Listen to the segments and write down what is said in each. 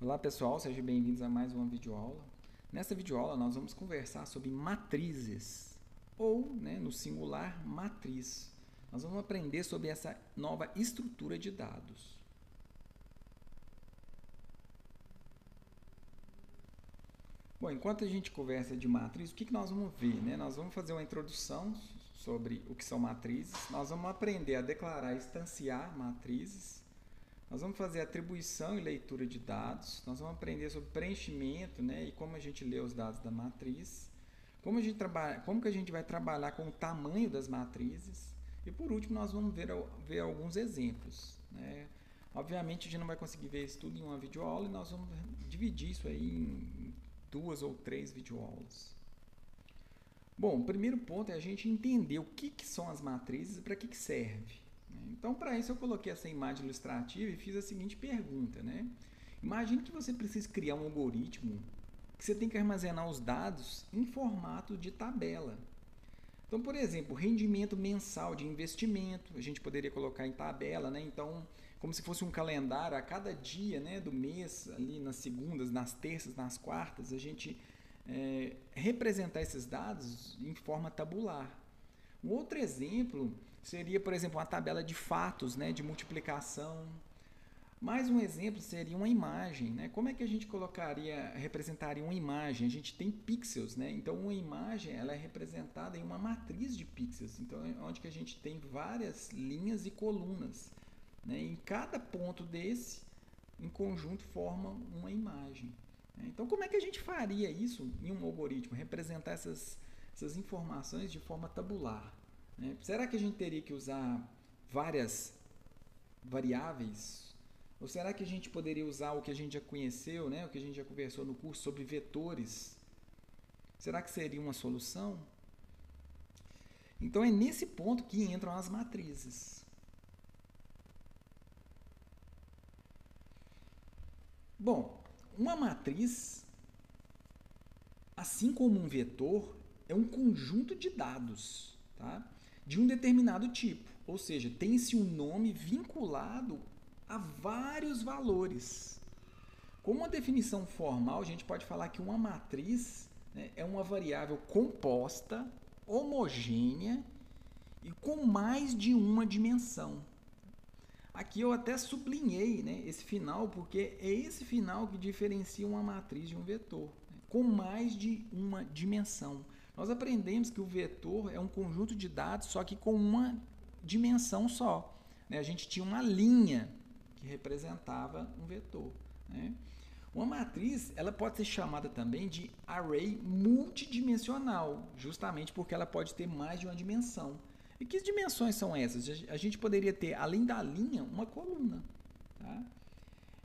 Olá pessoal, sejam bem-vindos a mais uma videoaula. Nessa videoaula nós vamos conversar sobre matrizes, ou no singular, matriz. Nós vamos aprender sobre essa nova estrutura de dados. Bom, enquanto a gente conversa de matriz, o que nós vamos ver? Nós vamos fazer uma introdução sobre o que são matrizes, nós vamos aprender a declarar e instanciar matrizes, nós vamos fazer atribuição e leitura de dados, nós vamos aprender sobre preenchimento e como a gente lê os dados da matriz, como que a gente vai trabalhar com o tamanho das matrizes e, por último, nós vamos ver alguns exemplos. Obviamente, a gente não vai conseguir ver isso tudo em uma videoaula e nós vamos dividir isso aí em 2 ou 3 videoaulas. Bom, o primeiro ponto é a gente entender o que são as matrizes e para que serve. Então, para isso, eu coloquei essa imagem ilustrativa e fiz a seguinte pergunta. Imagine que você precisa criar um algoritmo que você tem que armazenar os dados em formato de tabela. Então, por exemplo, rendimento mensal de investimento, a gente poderia colocar em tabela, então, como se fosse um calendário, a cada dia do mês, ali nas segundas, nas terças, nas quartas, a gente representar esses dados em forma tabular. Um outro exemplo seria, por exemplo, uma tabela de fatos, de multiplicação. Mais um exemplo seria uma imagem. Como é que a gente representaria uma imagem? A gente tem pixels, então uma imagem ela é representada em uma matriz de pixels, então onde que a gente tem várias linhas e colunas. Em cada ponto desse, em conjunto, forma uma imagem. Então, como é que a gente faria isso em um algoritmo? Representar essas informações de forma tabular. Será que a gente teria que usar várias variáveis? Ou será que a gente poderia usar o que a gente já conheceu, o que a gente já conversou no curso sobre vetores? Será que seria uma solução? Então é nesse ponto que entram as matrizes. Bom, uma matriz, assim como um vetor, é um conjunto de dados, de um determinado tipo. Ou seja, tem-se um nome vinculado a vários valores. Como uma definição formal, a gente pode falar que uma matriz é uma variável composta, homogênea e com mais de uma dimensão. Aqui eu até sublinhei esse final, porque é esse final que diferencia uma matriz de um vetor, com mais de uma dimensão. Nós aprendemos que o vetor é um conjunto de dados, só que com uma dimensão só. A gente tinha uma linha que representava um vetor. Uma matriz ela pode ser chamada também de array multidimensional, justamente porque ela pode ter mais de uma dimensão. E que dimensões são essas? A gente poderia ter, além da linha, uma coluna.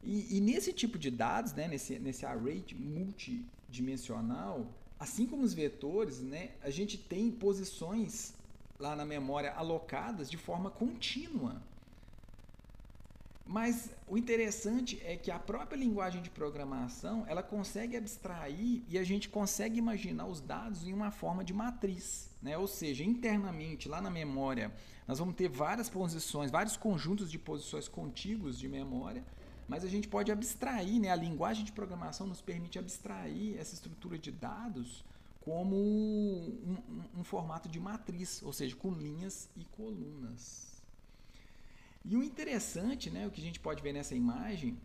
E nesse tipo de dados, nesse array multidimensional, assim como os vetores, a gente tem posições lá na memória alocadas de forma contínua. Mas o interessante é que a própria linguagem de programação ela consegue abstrair e a gente consegue imaginar os dados em uma forma de matriz. Ou seja, internamente, lá na memória, nós vamos ter várias posições, vários conjuntos de posições contíguos de memória, mas a gente pode abstrair, a linguagem de programação nos permite abstrair essa estrutura de dados como um formato de matriz, ou seja, com linhas e colunas. E o interessante, o que a gente pode ver nessa imagem,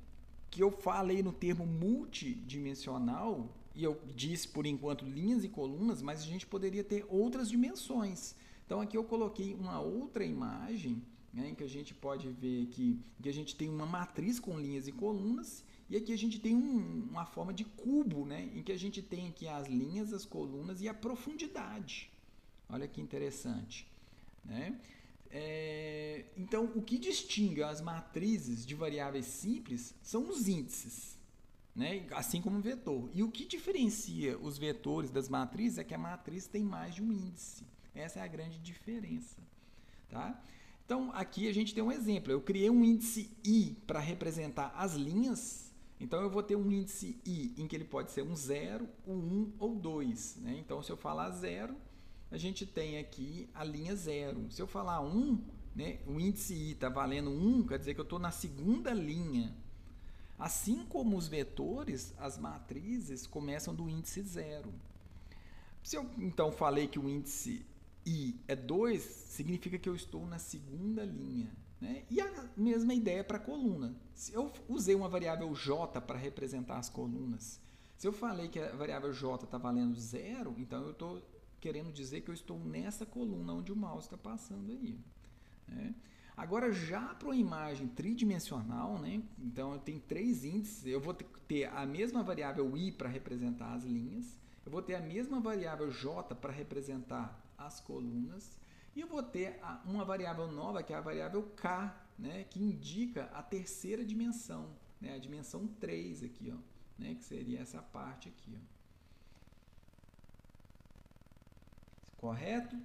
que eu falei no termo multidimensional, e eu disse por enquanto linhas e colunas, mas a gente poderia ter outras dimensões. Então aqui eu coloquei uma outra imagem, em que a gente pode ver que a gente tem uma matriz com linhas e colunas, e aqui a gente tem uma forma de cubo, em que a gente tem aqui as linhas, as colunas e a profundidade. Olha que interessante. Então, o que distingue as matrizes de variáveis simples são os índices, assim como o vetor. E o que diferencia os vetores das matrizes é que a matriz tem mais de um índice. Essa é a grande diferença. Então, aqui a gente tem um exemplo. Eu criei um índice i para representar as linhas. Então, eu vou ter um índice i em que ele pode ser um 0, um 1 ou 2. Então, se eu falar 0, a gente tem aqui a linha 0. Se eu falar 1, o índice i está valendo 1, quer dizer que eu estou na segunda linha. Assim como os vetores, as matrizes começam do índice 0. Se eu então falei que o índice I é 2, significa que eu estou na segunda linha. Né? E a mesma ideia para a coluna. Se eu usei uma variável J para representar as colunas, se eu falei que a variável J está valendo 0, então eu estou querendo dizer que eu estou nessa coluna onde o mouse está passando aí. Né? Agora, já para uma imagem tridimensional, né? Então eu tenho 3 índices, eu vou ter a mesma variável I para representar as linhas, eu vou ter a mesma variável J para representar as colunas, e eu vou ter uma variável nova, que é a variável K, né? Que indica a terceira dimensão, né? A dimensão 3 aqui, ó, né? Que seria essa parte aqui. Ó. Correto?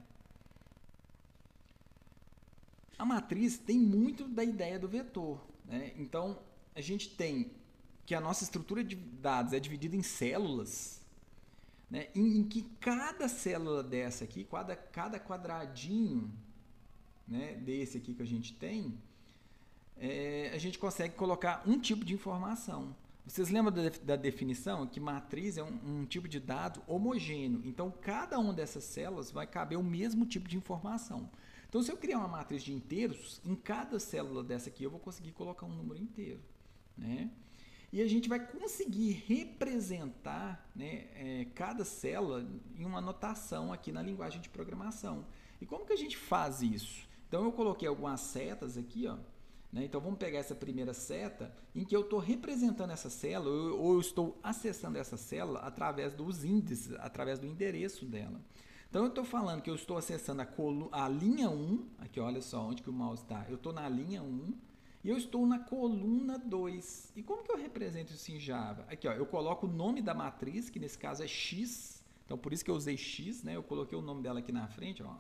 A matriz tem muito da ideia do vetor. Né? Então, a gente tem que a nossa estrutura de dados é dividida em células, né? em que cada célula dessa aqui, cada quadradinho, né, desse aqui que a gente tem, a gente consegue colocar um tipo de informação. Vocês lembram da definição? Que matriz é um tipo de dado homogêneo. Então, cada uma dessas células vai caber o mesmo tipo de informação. Então, se eu criar uma matriz de inteiros, em cada célula dessa aqui eu vou conseguir colocar um número inteiro. Né? E a gente vai conseguir representar, né, cada célula em uma notação aqui na linguagem de programação. E como que a gente faz isso? Então, eu coloquei algumas setas aqui, ó. Né? Então, vamos pegar essa primeira seta em que eu estou representando essa célula ou eu estou acessando essa célula através dos índices, através do endereço dela. Então, eu estou falando que eu estou acessando a linha 1, aqui olha só onde que o mouse está, eu estou na linha 1 e eu estou na coluna 2. E como que eu represento isso em Java? Aqui, ó, eu coloco o nome da matriz, que nesse caso é X, então por isso que eu usei X, né? Eu coloquei o nome dela aqui na frente, ó,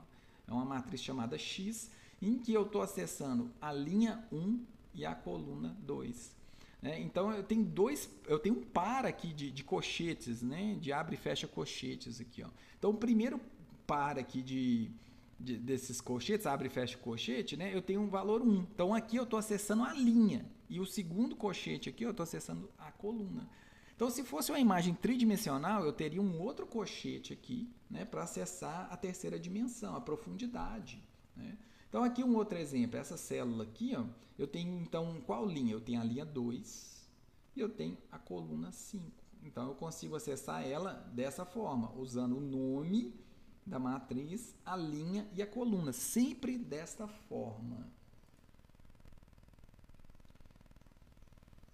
é uma matriz chamada X, em que eu estou acessando a linha 1 e a coluna 2. Então, eu tenho um par aqui de colchetes, né? De abre e fecha colchetes aqui. Ó. Então, o primeiro par aqui desses colchetes, abre e fecha colchete, né? Eu tenho um valor 1. Então, aqui eu estou acessando a linha. E o segundo colchete aqui eu estou acessando a coluna. Então, se fosse uma imagem tridimensional, eu teria um outro colchete aqui, né? Para acessar a terceira dimensão, a profundidade. Né? Então, aqui um outro exemplo, essa célula aqui, ó, eu tenho, então, qual linha? Eu tenho a linha 2 e eu tenho a coluna 5. Então, eu consigo acessar ela dessa forma, usando o nome da matriz, a linha e a coluna, sempre desta forma.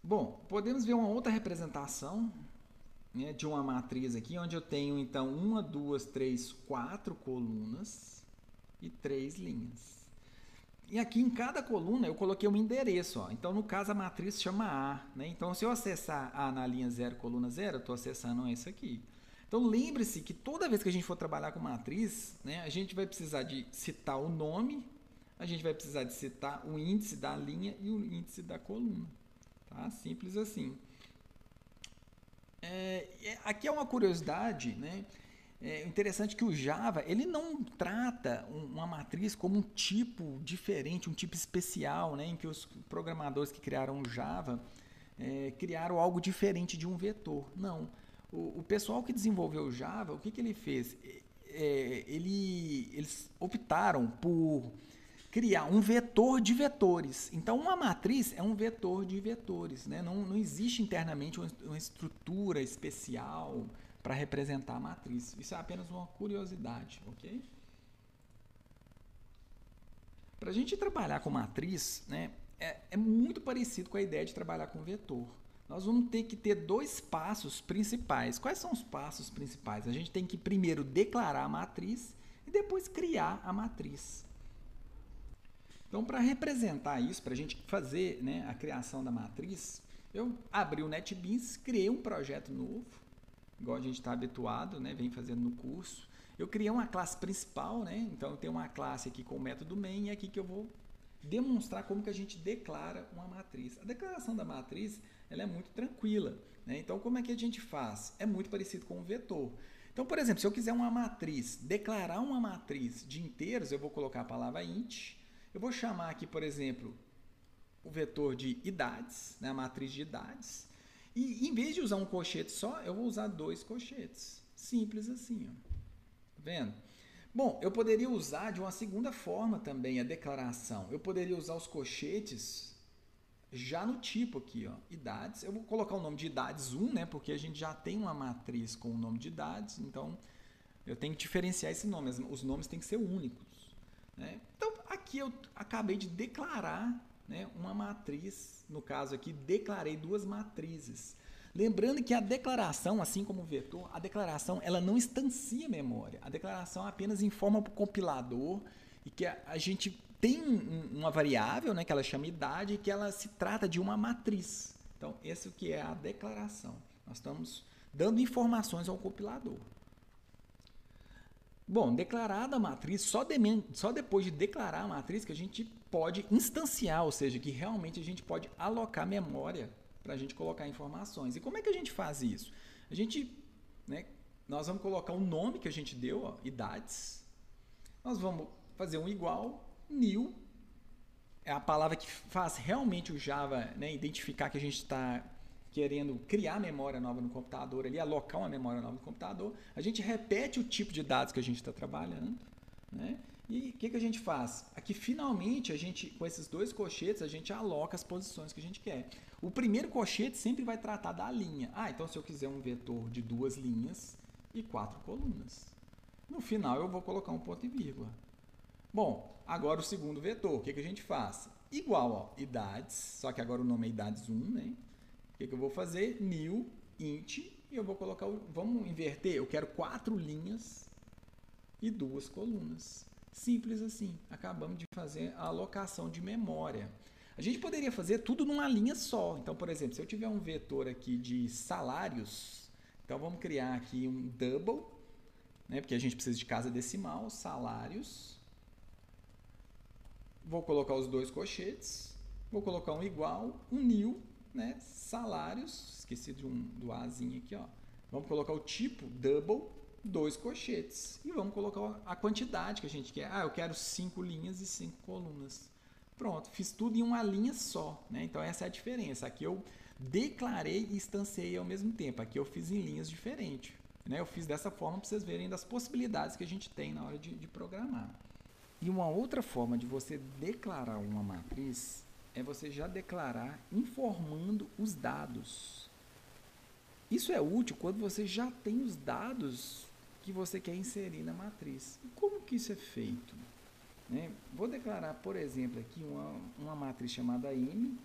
Bom, podemos ver uma outra representação, né, de uma matriz aqui, onde eu tenho, então, 1, 2, 3, 4 colunas e 3 linhas. E aqui em cada coluna eu coloquei um endereço. Ó. Então, no caso, a matriz chama A. Né? Então, se eu acessar A na linha 0, coluna 0, eu estou acessando isso aqui. Então, lembre-se que toda vez que a gente for trabalhar com matriz, né, a gente vai precisar de citar o nome, a gente vai precisar de citar o índice da linha e o índice da coluna. Tá? Simples assim. Aqui é uma curiosidade, né? É interessante que o Java ele não trata uma matriz como um tipo diferente, um tipo especial, né, em que os programadores que criaram o Java criaram algo diferente de um vetor. Não. O pessoal que desenvolveu o Java, o que ele fez? Eles optaram por criar um vetor de vetores. Então, uma matriz é um vetor de vetores. Né? Não existe internamente uma estrutura especial para representar a matriz. Isso é apenas uma curiosidade, ok? Para a gente trabalhar com matriz, né, é muito parecido com a ideia de trabalhar com vetor. Nós vamos ter que ter 2 passos principais. Quais são os passos principais? A gente tem que primeiro declarar a matriz e depois criar a matriz. Então, para representar isso, para a gente fazer, né, a criação da matriz, eu abri o NetBeans, criei um projeto novo, igual a gente está habituado, né, vem fazendo no curso. Eu criei uma classe principal, né, então eu tenho uma classe aqui com o método main e aqui que eu vou demonstrar como que a gente declara uma matriz. A declaração da matriz ela é muito tranquila. Né? Então, como é que a gente faz? É muito parecido com um vetor. Então, por exemplo, se eu quiser uma matriz, declarar uma matriz de inteiros, eu vou colocar a palavra int, eu vou chamar aqui, por exemplo, o vetor de idades, né, a matriz de idades. E em vez de usar um colchete só, eu vou usar 2 colchetes. Simples assim, ó. Tá vendo? Bom, eu poderia usar de uma segunda forma também a declaração. Eu poderia usar os colchetes já no tipo aqui, ó, idades. Eu vou colocar o nome de idades 1, né, porque a gente já tem uma matriz com o nome de idades, então eu tenho que diferenciar esse nome. Os nomes têm que ser únicos, né? Então, aqui eu acabei de declarar, né, uma matriz. No caso aqui, declarei 2 matrizes. Lembrando que a declaração, assim como o vetor, a declaração ela não instancia memória. A declaração apenas informa para o compilador e que a gente tem uma variável, né, que ela chama idade, e que ela se trata de uma matriz. Então, esse que é a declaração. Nós estamos dando informações ao compilador. Bom, declarada a matriz, só depois de declarar a matriz que a gente pode instanciar, ou seja, que realmente a gente pode alocar memória para a gente colocar informações. E como é que a gente faz isso? A gente, né, nós vamos colocar o nome que a gente deu, ó, idades. Nós vamos fazer um igual, new, é a palavra que faz realmente o Java, né, identificar que a gente está querendo criar memória nova no computador, ali, alocar uma memória nova no computador. A gente repete o tipo de dados que a gente está trabalhando, né? E o que a gente faz? Aqui, finalmente, a gente, com esses 2 colchetes, a gente aloca as posições que a gente quer. O primeiro colchete sempre vai tratar da linha. Então, se eu quiser um vetor de 2 linhas e 4 colunas, no final eu vou colocar um ponto e vírgula. Bom, agora o segundo vetor, o que a gente faz? Igual, ó, idades, só que agora o nome é idades 1, né? O que eu vou fazer? New, int, e eu vou colocar, vamos inverter, eu quero 4 linhas e 2 colunas. Simples assim, acabamos de fazer a alocação de memória. A gente poderia fazer tudo numa linha só. Então, por exemplo, se eu tiver um vetor aqui de salários, então vamos criar aqui um double, né, porque a gente precisa de casa decimal, salários. Vou colocar os 2 colchetes, vou colocar um igual, um new, né, salários, esqueci do Azinho aqui, ó. Vamos colocar o tipo double, 2 colchetes. E vamos colocar a quantidade que a gente quer. Eu quero 5 linhas e 5 colunas. Pronto, fiz tudo em uma linha só, né? Então essa é a diferença. Aqui eu declarei e instanciei ao mesmo tempo. Aqui eu fiz em linhas diferentes, né? Eu fiz dessa forma para vocês verem das possibilidades que a gente tem na hora de programar. E uma outra forma de você declarar uma matriz é você já declarar informando os dados. Isso é útil quando você já tem os dados que você quer inserir na matriz. E como que isso é feito? Né? Vou declarar, por exemplo, aqui uma matriz chamada M,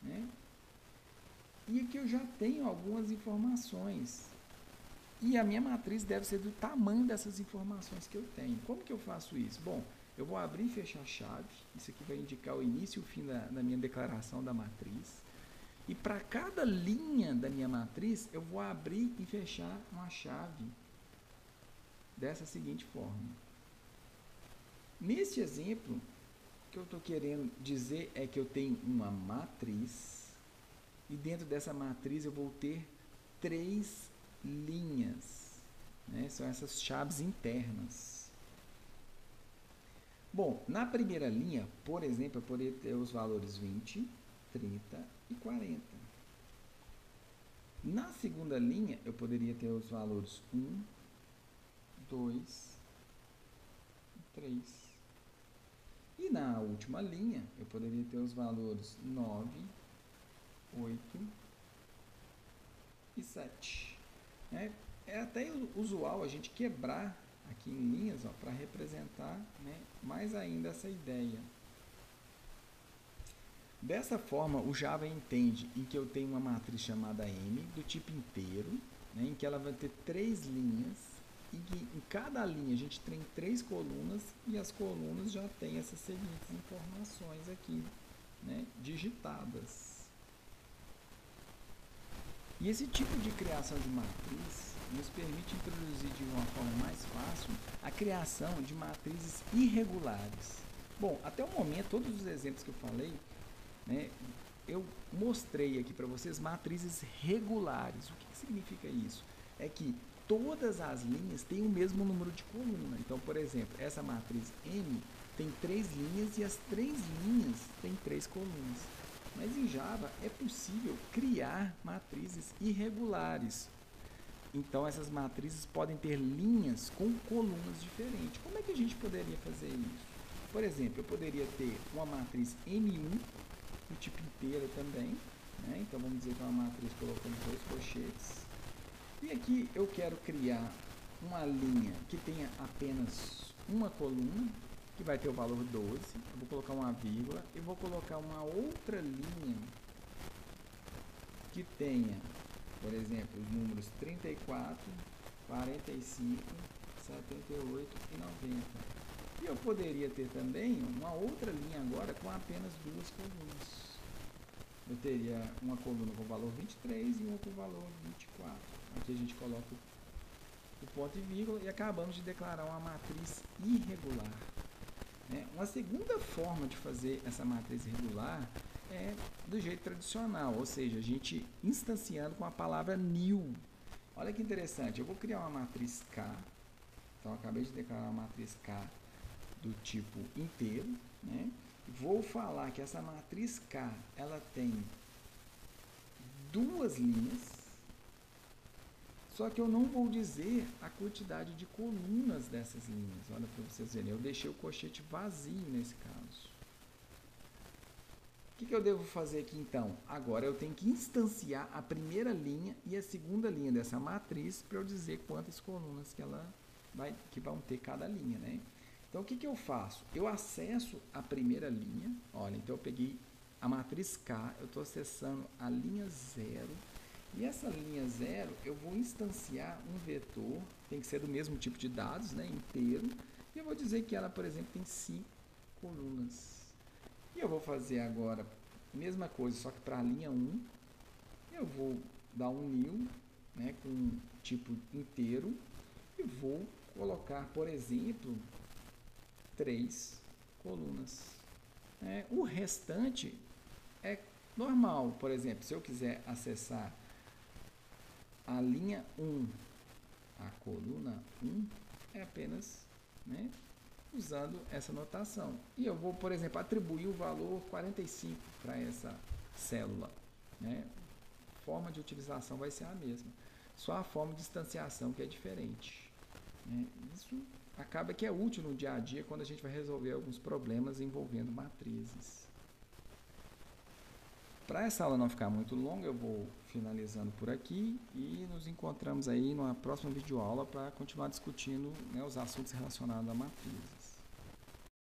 né? E aqui eu já tenho algumas informações. E a minha matriz deve ser do tamanho dessas informações que eu tenho. Como que eu faço isso? Bom, eu vou abrir e fechar a chave. Isso aqui vai indicar o início e o fim da minha declaração da matriz. E para cada linha da minha matriz, eu vou abrir e fechar uma chave dessa seguinte forma. Neste exemplo, o que eu estou querendo dizer é que eu tenho uma matriz e dentro dessa matriz eu vou ter 3 linhas, né? São essas chaves internas. Bom, na primeira linha, por exemplo, eu poderia ter os valores 20, 30 e 40. Na segunda linha, eu poderia ter os valores 1, 2 e 3. E na última linha, eu poderia ter os valores 9, 8 e 7. É até usual a gente quebrar aqui em linhas para representar, né, mais ainda essa ideia. Dessa forma, o Java entende em que eu tenho uma matriz chamada M, do tipo inteiro, né, em que ela vai ter 3 linhas, e que em cada linha a gente tem 3 colunas, e as colunas já têm essas seguintes informações aqui, né, digitadas. E esse tipo de criação de matriz nos permite introduzir de uma forma mais fácil a criação de matrizes irregulares. Bom, até o momento, todos os exemplos que eu falei, né, eu mostrei aqui para vocês matrizes regulares. O que significa isso? É que todas as linhas têm o mesmo número de coluna. Então, por exemplo, essa matriz M tem 3 linhas e as 3 linhas têm 3 colunas. Mas em Java é possível criar matrizes irregulares. Então essas matrizes podem ter linhas com colunas diferentes. Como é que a gente poderia fazer isso? Por exemplo, eu poderia ter uma matriz M1 do tipo inteiro também, né? Então vamos dizer que é uma matriz colocando 2 colchetes. E aqui eu quero criar uma linha que tenha apenas uma coluna, que vai ter o valor 12. Eu vou colocar uma vírgula e vou colocar uma outra linha que tenha, por exemplo, os números 34, 45, 78 e 90. E eu poderia ter também uma outra linha agora com apenas 2 colunas. Eu teria uma coluna com o valor 23 e uma com o valor 24. Aqui a gente coloca o ponto e vírgula e acabamos de declarar uma matriz irregular. Uma segunda forma de fazer essa matriz irregular é do jeito tradicional, ou seja, a gente instanciando com a palavra new. Olha que interessante, eu vou criar uma matriz K, então eu acabei de declarar uma matriz K do tipo inteiro, né? Vou falar que essa matriz K, ela tem 2 linhas, só que eu não vou dizer a quantidade de colunas dessas linhas. Olha para vocês verem, eu deixei o colchete vazio nesse caso. O que eu devo fazer aqui então? Agora eu tenho que instanciar a primeira linha e a segunda linha dessa matriz para eu dizer quantas colunas que vão ter cada linha, né? Então, o que eu faço? Eu acesso a primeira linha. Olha, então eu peguei a matriz K, eu estou acessando a linha 0. E essa linha 0, eu vou instanciar um vetor, tem que ser do mesmo tipo de dados, né, inteiro. E eu vou dizer que ela, por exemplo, tem 5 colunas. E eu vou fazer agora a mesma coisa, só que para a linha 1. Eu vou dar um new, né, com tipo inteiro. E vou colocar, por exemplo, 3 colunas. O restante é normal. Por exemplo, se eu quiser acessar a linha 1, a coluna 1, é apenas, né, usando essa notação. E eu vou, por exemplo, atribuir o valor 45 para essa célula. Né? A forma de utilização vai ser a mesma. Só a forma de instanciação que é diferente. Né? Isso acaba que é útil no dia a dia quando a gente vai resolver alguns problemas envolvendo matrizes. Para essa aula não ficar muito longa, eu vou finalizando por aqui e nos encontramos aí numa próxima videoaula para continuar discutindo, né, os assuntos relacionados à matriz.